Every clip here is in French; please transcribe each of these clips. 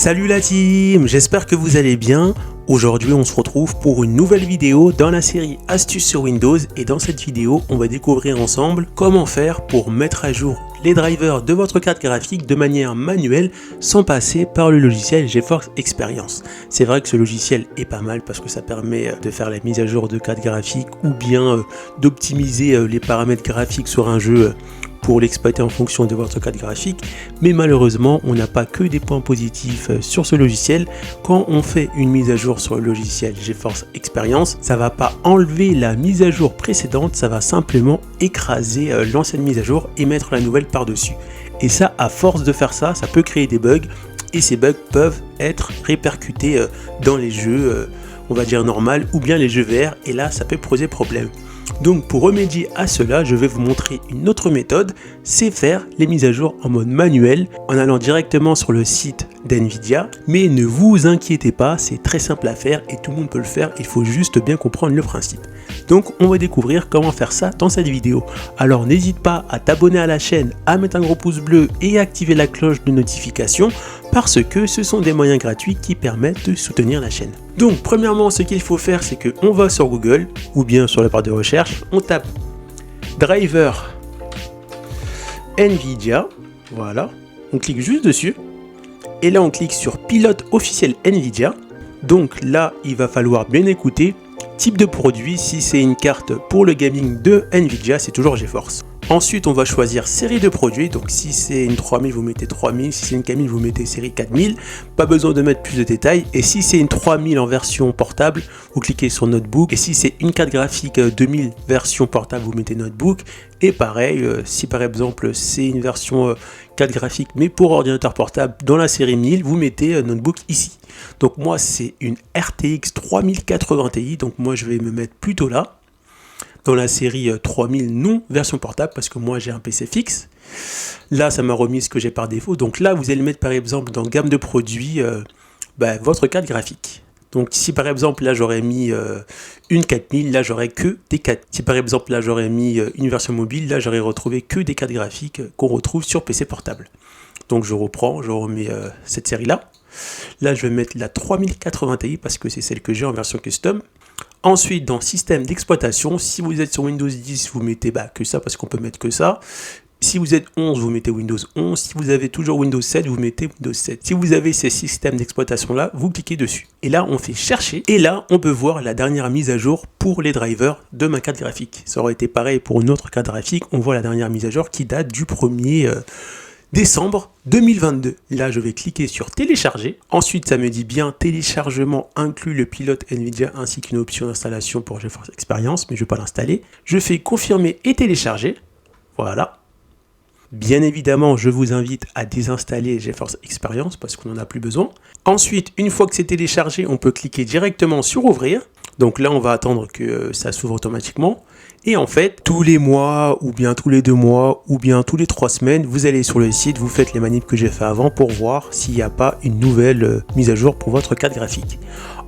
Salut la team, j'espère que vous allez bien. Aujourd'hui on se retrouve pour une nouvelle vidéo dans la série Astuces sur Windows et dans cette vidéo on va découvrir ensemble comment faire pour mettre à jour les drivers de votre carte graphique de manière manuelle sans passer par le logiciel GeForce Experience. C'est vrai que ce logiciel est pas mal parce que ça permet de faire la mise à jour de carte graphique ou bien d'optimiser les paramètres graphiques sur un jeu pour l'exploiter en fonction de votre carte graphique, mais malheureusement on n'a pas que des points positifs sur ce logiciel. Quand on fait une mise à jour sur le logiciel GeForce Experience, ça va pas enlever la mise à jour précédente, ça va simplement écraser l'ancienne mise à jour et mettre la nouvelle par dessus, et ça, à force de faire ça, ça peut créer des bugs, et ces bugs peuvent être répercutés dans les jeux on va dire normal ou bien les jeux VR, et là ça peut poser problème. Donc pour remédier à cela, je vais vous montrer une autre méthode, c'est faire les mises à jour en mode manuel en allant directement sur le site d'NVIDIA. Mais ne vous inquiétez pas, c'est très simple à faire et tout le monde peut le faire, il faut juste bien comprendre le principe. Donc on va découvrir comment faire ça dans cette vidéo. Alors n'hésite pas à t'abonner à la chaîne, à mettre un gros pouce bleu et à activer la cloche de notification parce que ce sont des moyens gratuits qui permettent de soutenir la chaîne. Donc premièrement, ce qu'il faut faire, c'est qu'on va sur Google ou bien sur la barre de recherche, on tape driver NVIDIA, voilà, on clique juste dessus et là on clique sur pilote officiel NVIDIA. Donc là il va falloir bien écouter type de produit, si c'est une carte pour le gaming de NVIDIA, c'est toujours GeForce. Ensuite on va choisir série de produits, donc si c'est une 3000 vous mettez 3000, si c'est une 4000 vous mettez série 4000, pas besoin de mettre plus de détails. Et si c'est une 3000 en version portable, vous cliquez sur notebook, et si c'est une carte graphique 2000 version portable, vous mettez notebook. Et pareil, si par exemple c'est une version carte graphique mais pour ordinateur portable dans la série 1000, vous mettez notebook ici. Donc moi c'est une RTX 3080 Ti, donc moi je vais me mettre plutôt là dans la série 3000 non version portable parce que moi j'ai un PC fixe. Là ça m'a remis ce que j'ai par défaut, donc là vous allez mettre par exemple dans gamme de produits votre carte graphique. Donc si par exemple là j'aurais mis une 4000, là j'aurais que des 4. Si par exemple là j'aurais mis une version mobile, là j'aurais retrouvé que des cartes graphiques qu'on retrouve sur PC portable. Donc je reprends, je remets cette série là. Là je vais mettre la 3080 Ti parce que c'est celle que j'ai en version custom. Ensuite dans système d'exploitation, si vous êtes sur Windows 10 vous mettez que ça parce qu'on peut mettre que ça. Si vous êtes 11, vous mettez Windows 11. Si vous avez toujours Windows 7, vous mettez Windows 7. Si vous avez ces systèmes d'exploitation-là, vous cliquez dessus. Et là, on fait chercher. Et là, on peut voir la dernière mise à jour pour les drivers de ma carte graphique. Ça aurait été pareil pour une autre carte graphique. On voit la dernière mise à jour qui date du 1er décembre 2022. Là, je vais cliquer sur télécharger. Ensuite, ça me dit bien téléchargement inclut le pilote NVIDIA ainsi qu'une option d'installation pour GeForce Experience, mais je ne vais pas l'installer. Je fais confirmer et télécharger. Voilà. Bien évidemment, je vous invite à désinstaller GeForce Experience parce qu'on n'en a plus besoin. Ensuite, une fois que c'est téléchargé, on peut cliquer directement sur ouvrir. Donc là, on va attendre que ça s'ouvre automatiquement. Et en fait, tous les mois, ou bien tous les 2 mois, ou bien tous les 3 semaines, vous allez sur le site, vous faites les manips que j'ai fait avant pour voir s'il n'y a pas une nouvelle mise à jour pour votre carte graphique.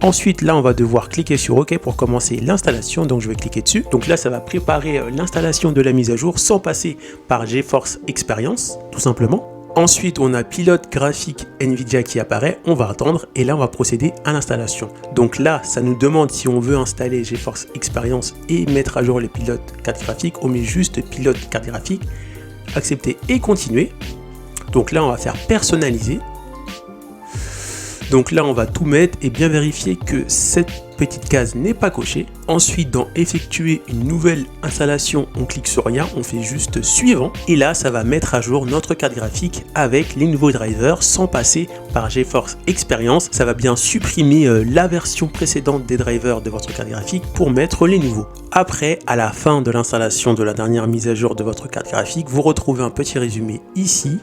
Ensuite, là, on va devoir cliquer sur OK pour commencer l'installation. Donc, je vais cliquer dessus. Donc là, ça va préparer l'installation de la mise à jour sans passer par GeForce Experience, tout simplement. Ensuite, on a pilote graphique NVIDIA qui apparaît, on va attendre et là on va procéder à l'installation. Donc là, ça nous demande si on veut installer GeForce Experience et mettre à jour les pilotes carte graphique. On met juste pilote carte graphique, accepter et continuer. Donc là, on va faire personnaliser. Donc là, on va tout mettre et bien vérifier que cette petite case n'est pas cochée. Ensuite, dans effectuer une nouvelle installation, on clique sur rien, on fait juste suivant. Et là, ça va mettre à jour notre carte graphique avec les nouveaux drivers sans passer par GeForce Experience. Ça va bien supprimer la version précédente des drivers de votre carte graphique pour mettre les nouveaux. Après, à la fin de l'installation de la dernière mise à jour de votre carte graphique, vous retrouvez un petit résumé ici.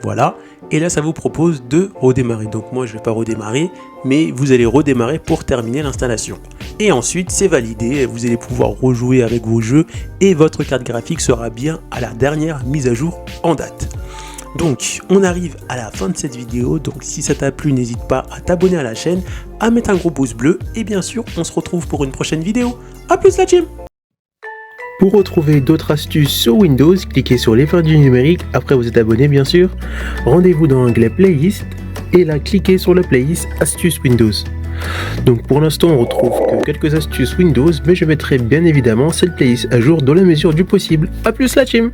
Voilà, et là ça vous propose de redémarrer. Donc moi je ne vais pas redémarrer, mais vous allez redémarrer pour terminer l'installation. Et ensuite c'est validé, vous allez pouvoir rejouer avec vos jeux et votre carte graphique sera bien à la dernière mise à jour en date. Donc on arrive à la fin de cette vidéo, donc si ça t'a plu n'hésite pas à t'abonner à la chaîne, à mettre un gros pouce bleu et bien sûr on se retrouve pour une prochaine vidéo. A plus la team! Pour retrouver d'autres astuces sur Windows, cliquez sur les flèches du numérique, après vous êtes abonné bien sûr. Rendez-vous dans l'onglet playlist et là cliquer sur la playlist Astuces Windows. Donc pour l'instant on retrouve que quelques astuces Windows, mais je mettrai bien évidemment cette playlist à jour dans la mesure du possible. A plus la team!